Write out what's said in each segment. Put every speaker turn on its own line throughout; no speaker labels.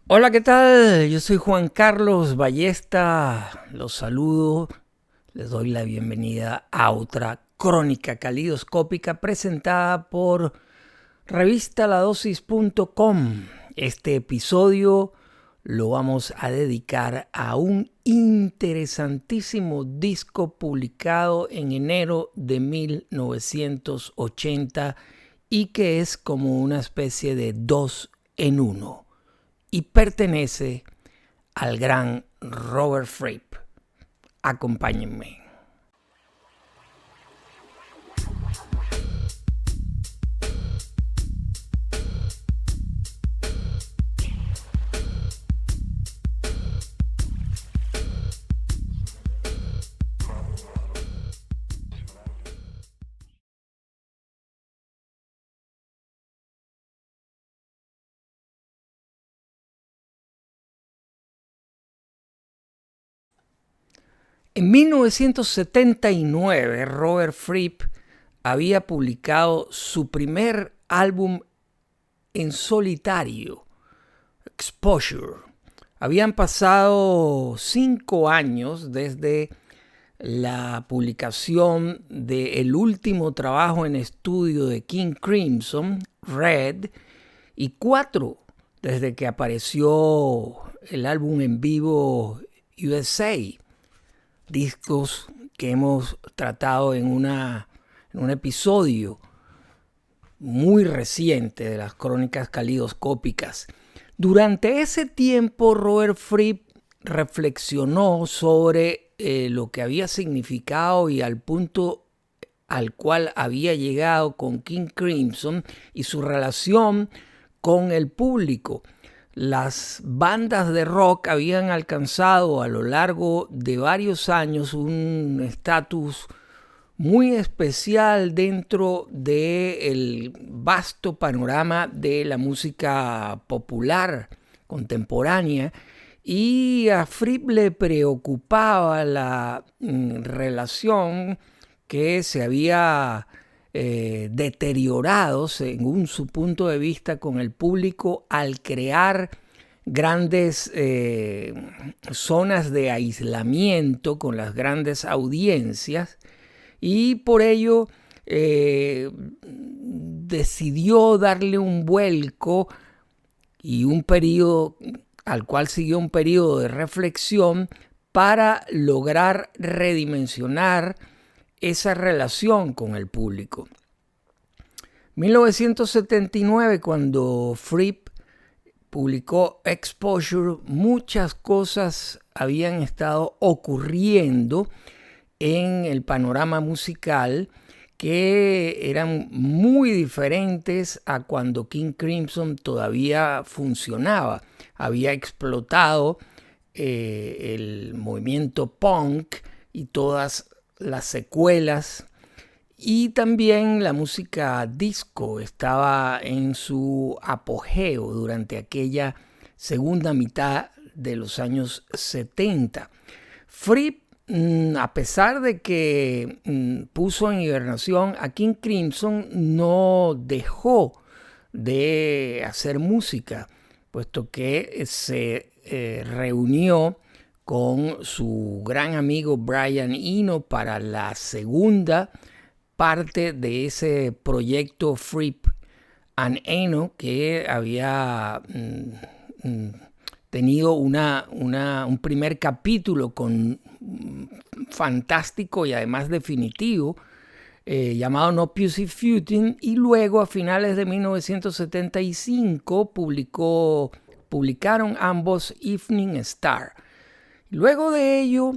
Hola, ¿qué tal? Yo soy Juan Carlos Ballesta, los saludo, les doy la bienvenida a otra crónica calidoscópica presentada por revistaladosis.com. Este episodio lo vamos a dedicar a un interesantísimo disco publicado en enero de 1980 y que es como una especie de dos en uno y pertenece al gran Robert Fripp. Acompáñenme. En 1979, Robert Fripp había publicado su primer álbum en solitario, Exposure. Habían pasado 5 años desde la publicación del último trabajo en estudio de King Crimson, Red, y 4 desde que apareció el álbum en vivo USA, discos que hemos tratado en un episodio muy reciente de las crónicas calidoscópicas. Durante ese tiempo, Robert Fripp reflexionó sobre lo que había significado y al punto al cual había llegado con King Crimson y su relación con el público. Las bandas de rock habían alcanzado a lo largo de varios años un estatus muy especial dentro del vasto panorama de la música popular contemporánea, y a Fripp le preocupaba la relación que se había deteriorado, según su punto de vista, con el público al crear grandes zonas de aislamiento con las grandes audiencias, y por ello decidió darle un vuelco y un periodo al cual siguió un periodo de reflexión para lograr redimensionar esa relación con el público. 1979, cuando Fripp publicó Exposure, muchas cosas habían estado ocurriendo en el panorama musical que eran muy diferentes a cuando King Crimson todavía funcionaba. Había explotado el movimiento punk y todas las secuelas, y también la música disco estaba en su apogeo durante aquella segunda mitad de los años 70. Fripp, a pesar de que puso en hibernación a King Crimson, no dejó de hacer música, puesto que se reunió con su gran amigo Brian Eno para la segunda parte de ese proyecto Fripp and Eno, que había tenido un primer capítulo con fantástico y además definitivo, llamado No Pussyfooting, y luego a finales de 1975 publicaron ambos Evening Star. Luego de ello,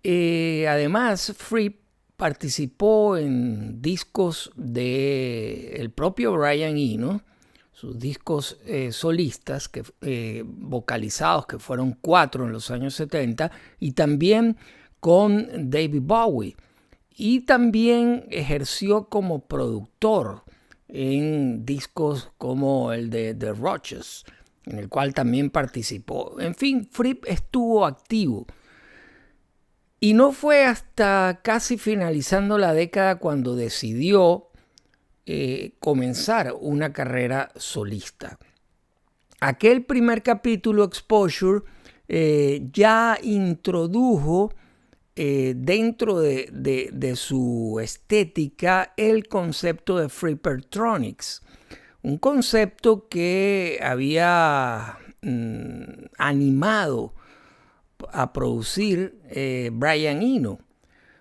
además, Fripp participó en discos del propio Brian Eno, sus discos solistas vocalizados, que fueron 4 en los años 70, y también con David Bowie. Y también ejerció como productor en discos como el de The Roches, en el cual también participó. En fin, Fripp estuvo activo. Y no fue hasta casi finalizando la década cuando decidió comenzar una carrera solista. aquel primer capítulo, Exposure, ya introdujo dentro de su estética el concepto de Freepertronics, un concepto que había animado a producir Brian Eno.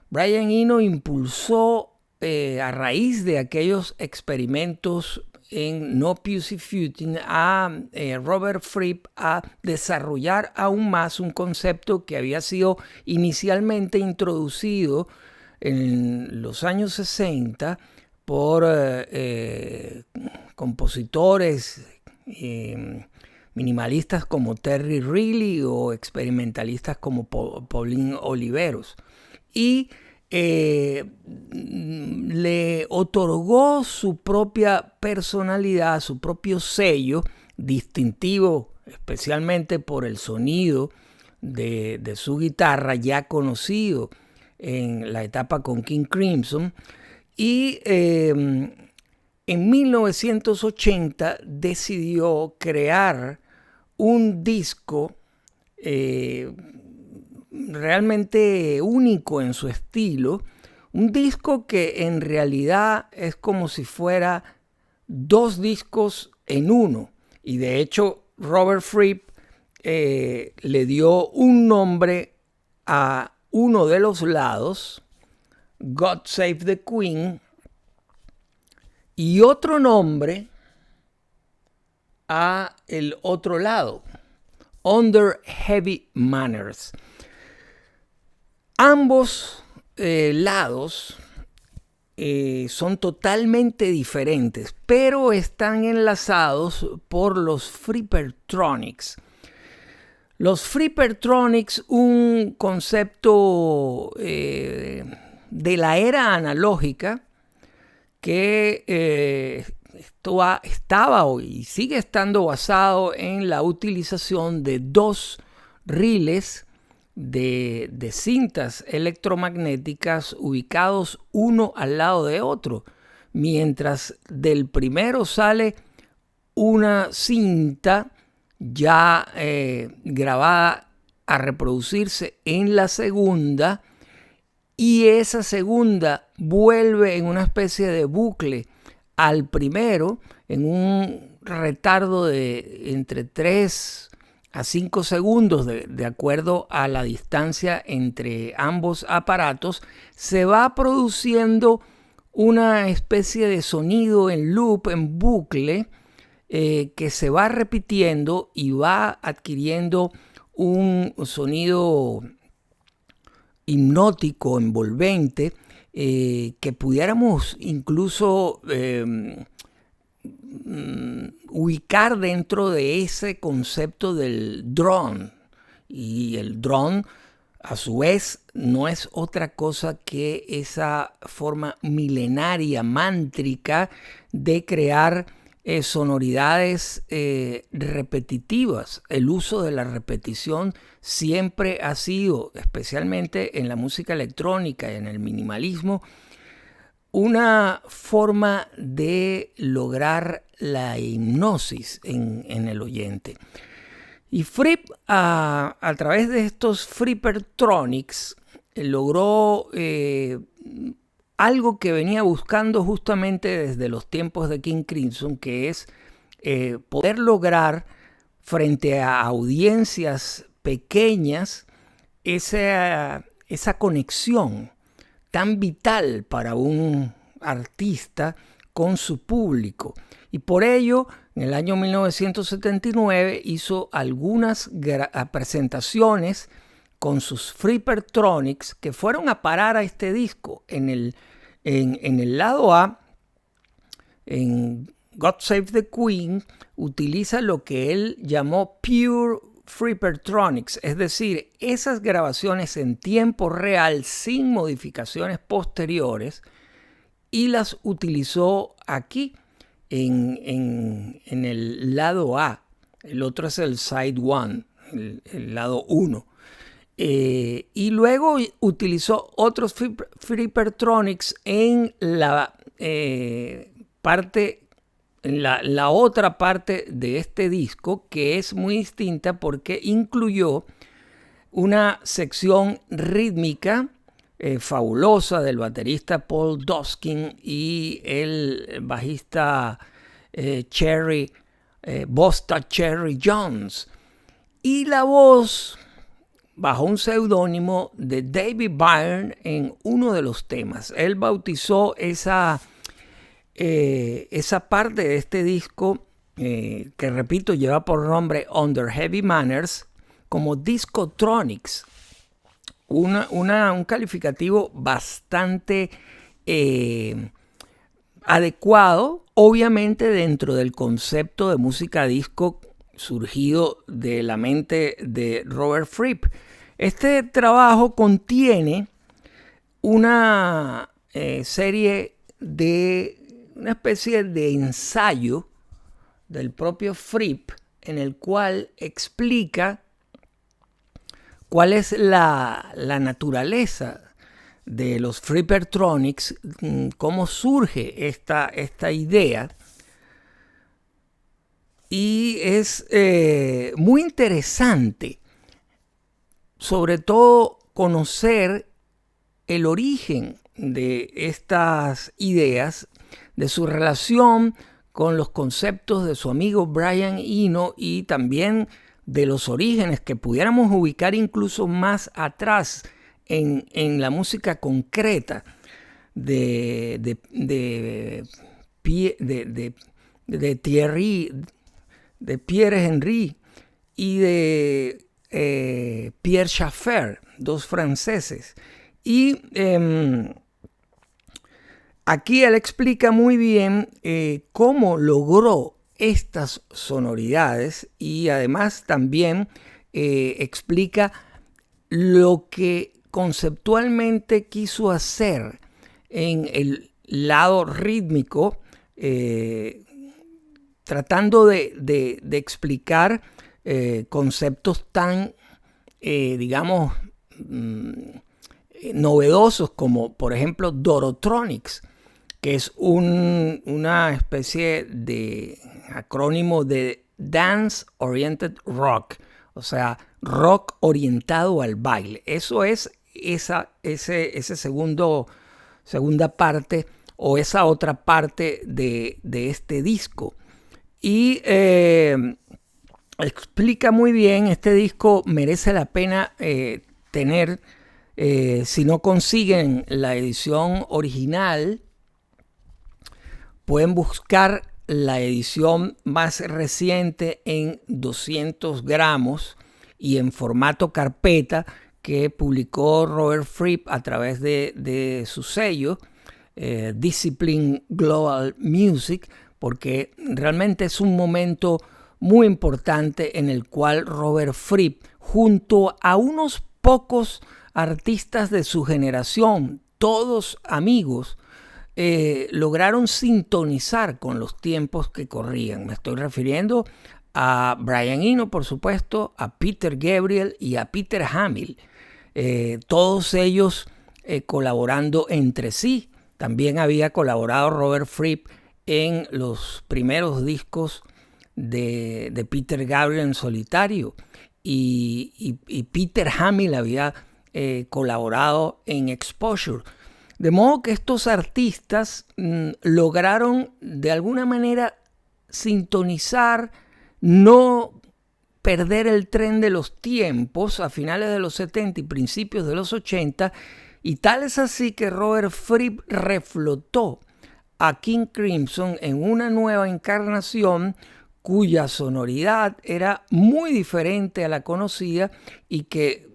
Brian Eno impulsó a raíz de aquellos experimentos en No Pussyfooting a Robert Fripp a desarrollar aún más un concepto que había sido inicialmente introducido en los años 60 por compositores minimalistas como Terry Riley o experimentalistas como Pauline Oliveros, y le otorgó su propia personalidad, su propio sello distintivo, especialmente por el sonido de su guitarra ya conocido en la etapa con King Crimson. Y en 1980 decidió crear un disco realmente único en su estilo, un disco que en realidad es como si fuera dos discos en uno, y de hecho Robert Fripp le dio un nombre a uno de los lados, God Save the Queen, y otro nombre a el otro lado, Under Heavy Manners. Ambos lados son totalmente diferentes, pero están enlazados por los Freepertronics. Los Freepertronics, un concepto de la era analógica que estaba y sigue estando basado en la utilización de dos riles de cintas electromagnéticas ubicados uno al lado de otro, mientras del primero sale una cinta ya grabada a reproducirse en la segunda, y esa segunda vuelve en una especie de bucle al primero en un retardo de entre 3 a 5 segundos, de acuerdo a la distancia entre ambos aparatos. Se va produciendo una especie de sonido en loop, en bucle, que se va repitiendo y va adquiriendo un sonido hipnótico, envolvente, que pudiéramos incluso ubicar dentro de ese concepto del drone. Y el drone, a su vez, no es otra cosa que esa forma milenaria, mántrica, de crear sonoridades repetitivas. El uso de la repetición siempre ha sido, especialmente en la música electrónica y en el minimalismo, una forma de lograr la hipnosis en el oyente. Y Fripp, a través de estos Freepertronics, logró algo que venía buscando justamente desde los tiempos de King Crimson, que es poder lograr frente a audiencias pequeñas esa conexión tan vital para un artista con su público. Y por ello, en el año 1979 hizo algunas presentaciones con sus Freepertronics que fueron a parar a este disco. En el lado A, en God Save the Queen, utiliza lo que él llamó Pure Freepertronics, es decir, esas grabaciones en tiempo real sin modificaciones posteriores, y las utilizó aquí en el lado A. El otro es el Side 1, el lado 1. Y luego utilizó otros Freepertronics en la parte la otra parte de este disco, que es muy distinta porque incluyó una sección rítmica fabulosa del baterista Paul Doskin y el bajista Busta Cherry Jones, y la voz bajo un seudónimo de David Byrne en uno de los temas. Él bautizó esa parte de este disco, que repito, lleva por nombre Under Heavy Manners, como Discotronics, un calificativo bastante adecuado, obviamente dentro del concepto de música disco surgido de la mente de Robert Fripp. Este trabajo contiene una serie de una especie de ensayo del propio Fripp, en el cual explica cuál es la naturaleza de los Frippertronics, cómo surge esta idea. Y es muy interesante, sobre todo, conocer el origen de estas ideas, de su relación con los conceptos de su amigo Brian Eno y también de los orígenes que pudiéramos ubicar incluso más atrás en la música concreta de Pierre Henry y de Pierre Schaeffer, dos franceses. Y aquí él explica muy bien cómo logró estas sonoridades, y además también explica lo que conceptualmente quiso hacer en el lado rítmico, tratando de explicar conceptos tan, digamos, novedosos como, por ejemplo, Dorotronics, que es una especie de acrónimo de Dance Oriented Rock, o sea, rock orientado al baile. Eso es esa segunda parte, o esa otra parte de este disco. Y explica muy bien, este disco merece la pena tener, si no consiguen la edición original, pueden buscar la edición más reciente en 200 gramos y en formato carpeta, que publicó Robert Fripp a través de su sello Discipline Global Music, porque realmente es un momento muy importante en el cual Robert Fripp, junto a unos pocos artistas de su generación, todos amigos, lograron sintonizar con los tiempos que corrían. Me estoy refiriendo a Brian Eno, por supuesto, a Peter Gabriel y a Peter Hamill, todos ellos colaborando entre sí. También había colaborado Robert Fripp en los primeros discos de Peter Gabriel en solitario, y Peter Hamill había colaborado en Exposure. De modo que estos artistas lograron de alguna manera sintonizar, no perder el tren de los tiempos a finales de los 70 y principios de los 80, y tal es así que Robert Fripp reflotó a King Crimson en una nueva encarnación cuya sonoridad era muy diferente a la conocida y que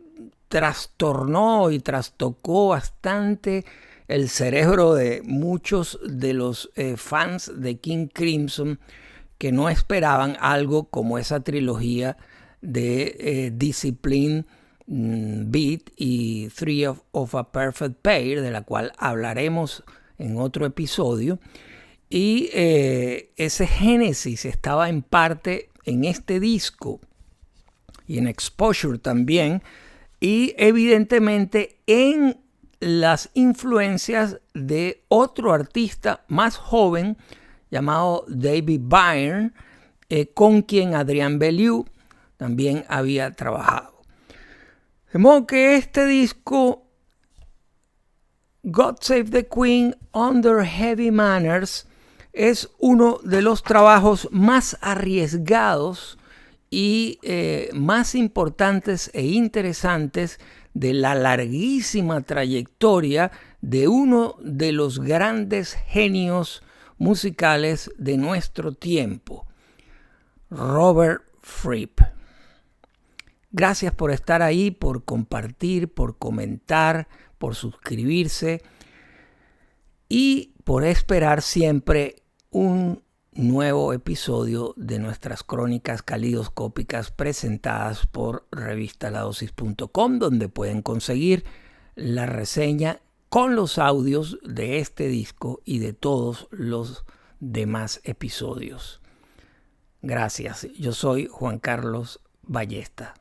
trastornó y trastocó bastante el cerebro de muchos de los fans de King Crimson, que no esperaban algo como esa trilogía de Discipline, Beat y Three of a Perfect Pair, de la cual hablaremos en otro episodio. Y ese génesis estaba en parte en este disco y en Exposure también, y evidentemente en las influencias de otro artista más joven llamado David Byrne, con quien Adrian Belew también había trabajado. De modo que este disco, God Save the Queen Under Heavy Manners, es uno de los trabajos más arriesgados y más importantes e interesantes de la larguísima trayectoria de uno de los grandes genios musicales de nuestro tiempo, Robert Fripp. Gracias por estar ahí, por compartir, por comentar, por suscribirse y por esperar siempre un nuevo episodio de nuestras crónicas calidoscópicas presentadas por revistaladosis.com, donde pueden conseguir la reseña con los audios de este disco y de todos los demás episodios. Gracias. Yo soy Juan Carlos Ballesta.